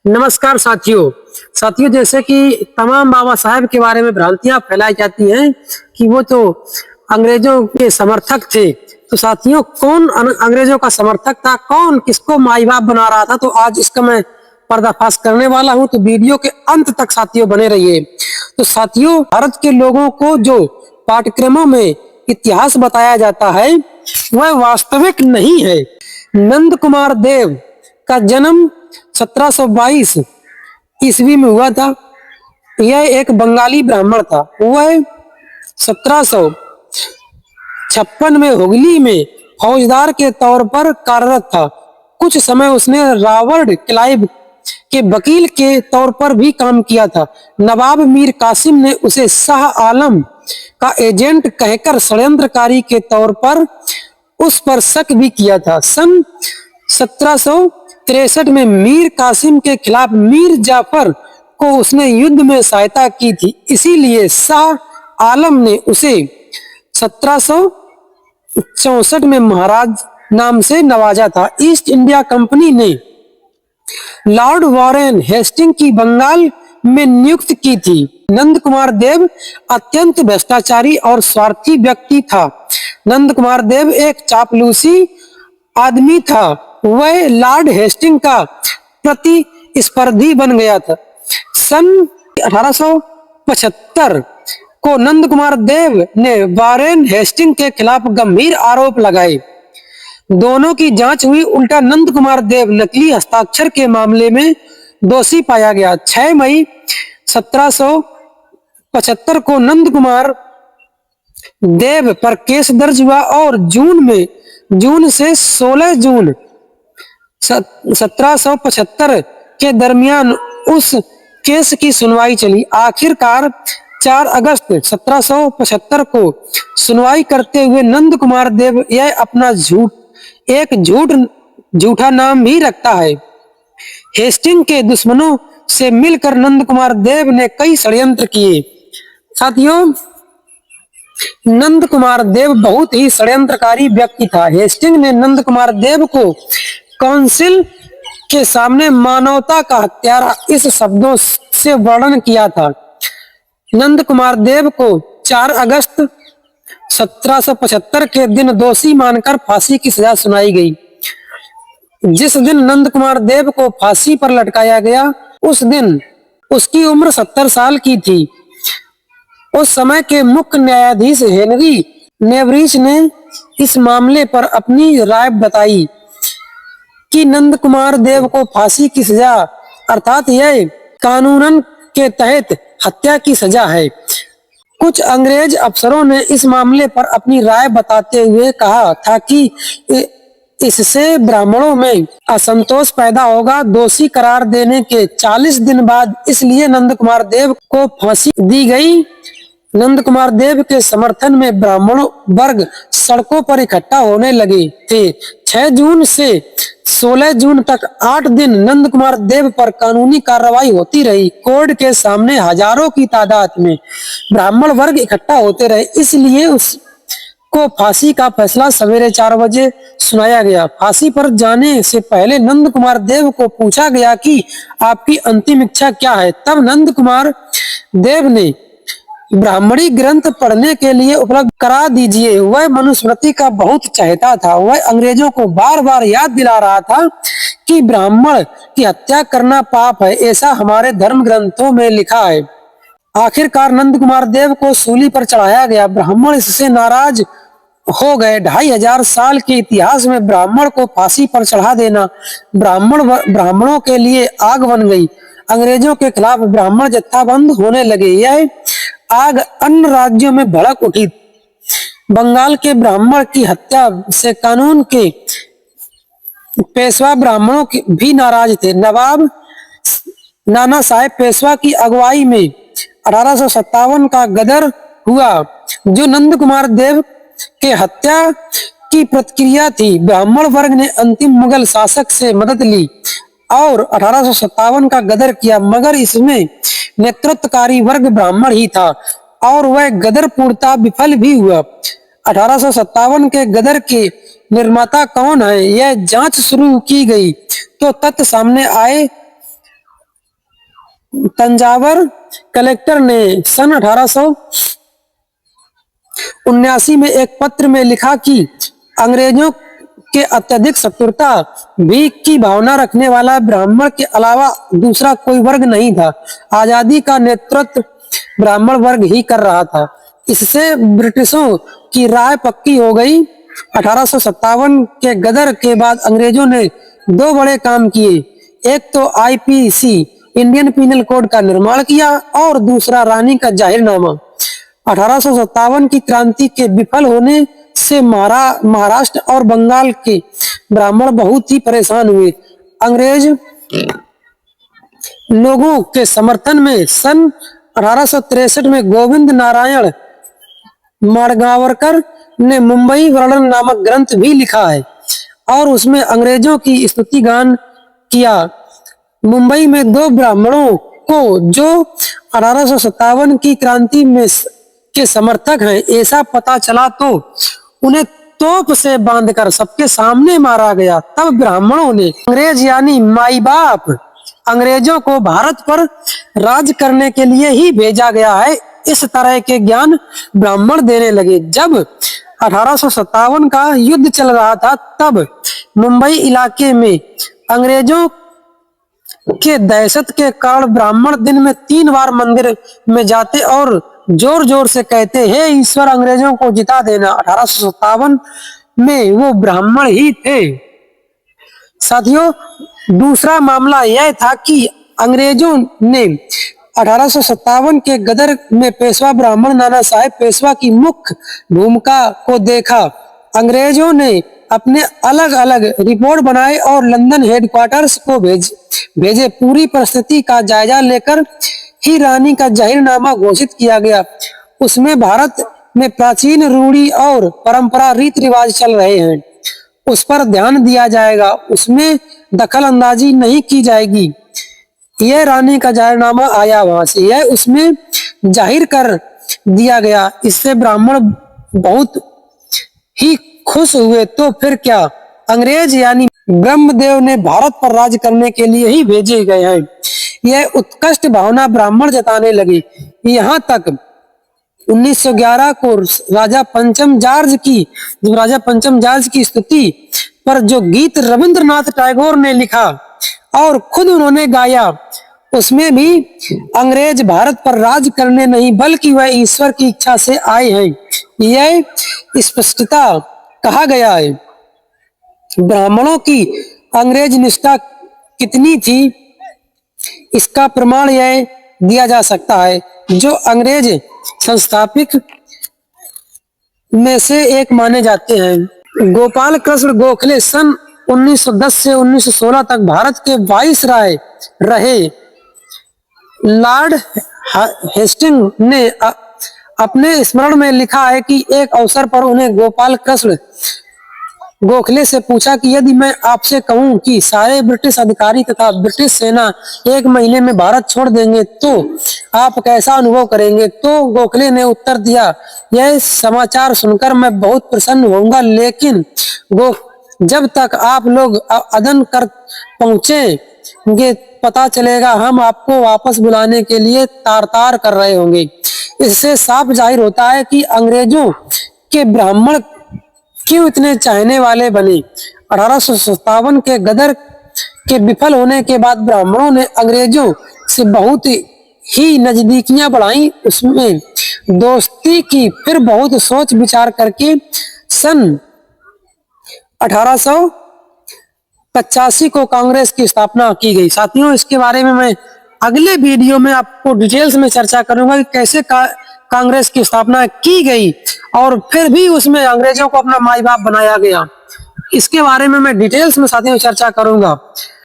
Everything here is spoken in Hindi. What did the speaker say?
नमस्कार साथियों। जैसे कि तमाम बाबा साहेब के बारे में भ्रांतियां फैलाई जाती हैं कि वो तो अंग्रेजों के समर्थक थे। तो साथियों, कौन अंग्रेजों का समर्थक था, कौन किसको माई बाप बना रहा था, तो आज इसका मैं पर्दाफाश करने वाला हूं। तो वीडियो के अंत तक साथियों बने रहिए। तो साथियों, भारत के लोगों को जो पाठ्यक्रमों में इतिहास बताया जाता है वह वास्तविक नहीं है। नंद कुमार देव का जन्म 1722 ईस्वी में हुआ था। यह एक बंगाली ब्राह्मण था। वह 1756 में हुगली में फौजदार के तौर पर कार्यरत था। कुछ समय उसने रॉबर्ट क्लाइव के वकील के तौर पर भी काम किया था। नवाब मीर कासिम ने उसे शाह आलम का एजेंट कहकर षड्यंत्रकारी के तौर पर उस पर शक भी किया था। सन 1763 में मीर कासिम के खिलाफ मीर जाफर को उसने युद्ध में सहायता की थी। इसीलिए शाह आलम ने उसे 1764 में महाराज नाम से नवाजा था। ईस्ट इंडिया कंपनी ने लॉर्ड वॉरेन हेस्टिंग की बंगाल में नियुक्त की थी। नंद कुमार देव अत्यंत भ्रष्टाचारी और स्वार्थी व्यक्ति था। नंद कुमार देव एक चापलूसी आदमी था। वह लॉर्ड हेस्टिंग का प्रतिस्पर्धी बन गया था। सन 1875 को नंद कुमार देव ने वॉरेन हेस्टिंग के खिलाफ गंभीर आरोप लगाए। दोनों की जांच हुई। उल्टा नंद कुमार देव नकली हस्ताक्षर के मामले में दोषी पाया गया। 6 मई 1775 को नंद कुमार देव पर केस दर्ज हुआ और जून से 16 जून 1775 के दरमियान उस केस की सुनवाई चली। आखिरकार 4 अगस्त 1775 को सुनवाई करते हुए नंद कुमार देव यह अपना झूठा नाम भी रखता है। हेस्टिंग के दुश्मनों से मिलकर नंद कुमार देव ने कई षड्यंत्र किए। साथियों, नंद कुमार देव बहुत ही षड्यंत्रकारी व्यक्ति था। हेस्टिंग ने नंद कुमार देव को काउंसिल के सामने मानवता का हत्यारा इस शब्दों से वर्णन किया था। नंद कुमार देव को 4 अगस्त 1775 के दिन दोषी मानकर फांसी की सजा सुनाई गई। जिस दिन नंद कुमार देव को फांसी पर लटकाया गया उस दिन उसकी उम्र 70 साल की थी। उस समय के मुख्य न्यायाधीश हेनरी नेवरिच ने इस मामले पर अपनी राय बताई कि नंद कुमार देव को फांसी की सजा अर्थात यह कानूनन के तहत हत्या की सजा है। कुछ अंग्रेज अफसरों ने इस मामले पर अपनी राय बताते हुए कहा था कि इससे ब्राह्मणों में असंतोष पैदा होगा। दोषी करार देने के 40 दिन बाद इसलिए नंद कुमार देव को फांसी दी गई। नंद कुमार देव के समर्थन में ब्राह्मण वर्ग सड़कों पर इकट्ठा होने लगे थे। 6 जून से 16 जून तक 8 दिन नंद कुमार देव पर कानूनी कार्रवाई होती रही। कोर्ट के सामने हजारों की तादाद में ब्राह्मण वर्ग इकट्ठा होते रहे। इसलिए उसको फांसी का फैसला सवेरे 4 बजे सुनाया गया। फांसी पर जाने से पहले नंद कुमार देव को पूछा गया कि आपकी अंतिम इच्छा क्या है। तब नंद कुमार देव ने ब्राह्मणी ग्रंथ पढ़ने के लिए उपलब्ध करा दीजिए। वह मनुस्मृति का बहुत चाहता था। वह अंग्रेजों को बार बार याद दिला रहा था कि ब्राह्मण की हत्या करना पाप है, ऐसा हमारे धर्म ग्रंथों में लिखा है। आखिरकार नंद कुमार देव को सूली पर चढ़ाया गया। ब्राह्मण इससे नाराज हो गए। 2500 साल के इतिहास में ब्राह्मण को फांसी पर चढ़ा देना ब्राह्मणों के लिए आग बन गई। अंग्रेजों के खिलाफ ब्राह्मण जत्थाबंद होने लगे। यह आग अन्य राज्यों में भड़क उठी। बंगाल के ब्राह्मण की हत्या से कानून के पेशवा ब्राह्मणों भी नाराज थे। नवाब नाना साहेब पेशवा की अगुवाई में 1857 का गदर हुआ जो नंद कुमार देव के हत्या की प्रतिक्रिया थी। ब्राह्मण वर्ग ने अंतिम मुगल शासक से मदद ली और 1857 का गदर किया, मगर इसमें नेतृत्वकारी वर्ग ब्राह्मण ही था और वह गदर पूर्णतः विफल भी हुआ। 1857 के गदर के निर्माता कौन है, यह जांच शुरू की गई तो तथ्य सामने आए तंजावर कलेक्टर ने सन 1879 में एक पत्र में लिखा कि अंग्रेजों के अत्यधिक शत्रुता भीख की भावना रखने वाला ब्राह्मण के अलावा दूसरा कोई वर्ग नहीं था। आजादी का नेतृत्व ब्राह्मण वर्ग ही कर रहा था। इससे ब्रिटिशों की राय पक्की हो गई। 1857 के गदर के बाद अंग्रेजों ने दो बड़े काम किए। एक तो आईपीसी इंडियन पीनल कोड का निर्माण किया और दूसरा रानी का जाहिरनामा। 1857 की क्रांति के विफल होने से महाराष्ट्र और बंगाल के ब्राह्मण बहुत ही परेशान हुए। अंग्रेज लोगों के समर्थन में सन 1863 में गोविंद नारायण माडगांवकर ने मुंबई वर्णन नामक ग्रंथ भी लिखा है और उसमें अंग्रेजों की स्तुति गान किया। मुंबई में दो ब्राह्मणों को जो 1857 की क्रांति में के समर्थक हैं ऐसा पता चला तो उन्हें तोप से बांधकर सबके सामने मारा गया। तब ब्राह्मणों ने अंग्रेज यानी माई बाप अंग्रेजों को भारत पर राज करने के लिए ही भेजा गया है, इस तरह के ज्ञान ब्राह्मण देने लगे। जब 1857 का युद्ध चल रहा था तब मुंबई इलाके में अंग्रेजों के दहशत के कारण ब्राह्मण दिन में 3 बार मंदिर में जाते और जोर जोर से कहते, हे ईश्वर अंग्रेजों को जिता देना। 1857 में वो ब्राह्मण ही थे। साथियों, दूसरा मामला यह था कि अंग्रेजों ने 1857 के गदर में पेशवा ब्राह्मण नाना साहेब पेशवा की मुख्य भूमिका को देखा। अंग्रेजों ने अपने अलग अलग रिपोर्ट बनाए और लंदन हेडक्वार्टर्स को भेजे। पूरी परिस्थिति का जायजा लेकर ही रानी का जाहिरनामा घोषित किया गया। उसमें भारत में प्राचीन रूढ़ी और परंपरा रीति रिवाज चल रहे हैं, उस पर ध्यान दिया जाएगा, उसमें दखल अंदाजी नहीं की जाएगी। यह रानी का जाहिरनामा आया वहां से, यह उसमें जाहिर कर दिया गया। इससे ब्राह्मण बहुत ही खुश हुए। तो फिर क्या, अंग्रेज यानी ब्रह्मदेव ने भारत पर राज करने के लिए ही भेजे गए हैं। यह उत्कृष्ट भावना ब्राह्मण जताने लगे। यहाँ तक 1911 को राजा पंचम जॉर्ज की स्तुति पर जो गीत रविंद्रनाथ टैगोर ने लिखा और खुद उन्होंने गाया, उसमें भी अंग्रेज भारत पर राज करने नहीं बल्कि वह ईश्वर की इच्छा से आए हैं, यह स्पष्टता कहा गया है। ब्राह्मणों की अंग्रेज निष्ठा कितनी थी, इसका प्रमाण यह दिया जा सकता है। जो अंग्रेज संस्थापक में से एक माने जाते हैं। गोपाल कृष्ण गोखले सन 1910 से 1916 तक भारत के वाइसराय रहे। लॉर्ड हेस्टिंग ने अपने स्मरण में लिखा है कि एक अवसर पर उन्हें गोपाल कृष्ण गोखले से पूछा कि यदि मैं आपसे कहूं कि सारे ब्रिटिश अधिकारी तथा ब्रिटिश सेना 1 महीने में भारत छोड़ देंगे तो आप कैसा अनुभव करेंगे। तो गोखले ने उत्तर दिया, यह समाचार सुनकर मैं बहुत प्रसन्न होऊंगा, लेकिन जब तक आप लोग अदन कर पहुंचेंगे पता चलेगा हम आपको वापस बुलाने के लिए तार कर रहे होंगे। इससे साफ जाहिर होता है कि अंग्रेजों के ब्राह्मण क्यों इतने चाहने वाले बने। 1857 के गदर के विफल होने के बाद ब्राह्मणों ने अंग्रेजों से बहुत ही नजदीकियां बढ़ाई, उसमें दोस्ती की। फिर बहुत सोच विचार करके सन 1885 को कांग्रेस की स्थापना की गई। साथियों, इसके बारे में मैं अगले वीडियो में आपको डिटेल्स में चर्चा करूंगा कि कैसे कांग्रेस की स्थापना की गई और फिर भी उसमें अंग्रेजों को अपना माई बाप बनाया गया। इसके बारे में मैं डिटेल्स में साथियों चर्चा करूंगा।